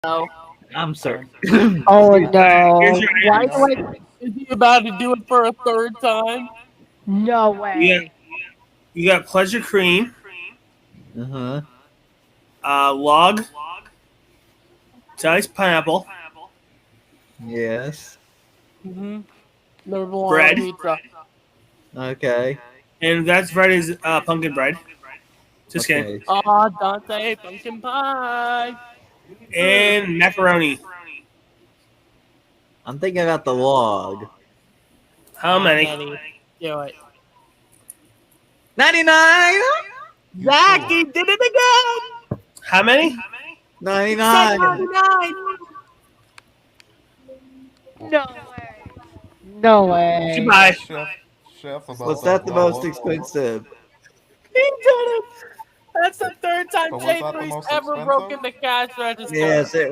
No. I'm sorry. Oh no! Here's your Why items. do I? Is he about to do it for a third time? No way! You got Pleasure Cream, Log, Diced Pineapple, Yes. mm-hmm. Number one bread, Oh, pizza, Okay. and that's Friday's pumpkin bread. Just kidding. Okay. Oh, Dante, pumpkin pie, and macaroni. I'm thinking about the log. How many? Do it. 99. Zach, he did it again. How many? 99. 99. No way! No way! Goodbye. Chef about Was that the log. most expensive? He did it. That's the third time But was that the J3's most ever expensive? broken the cash register. Yes, it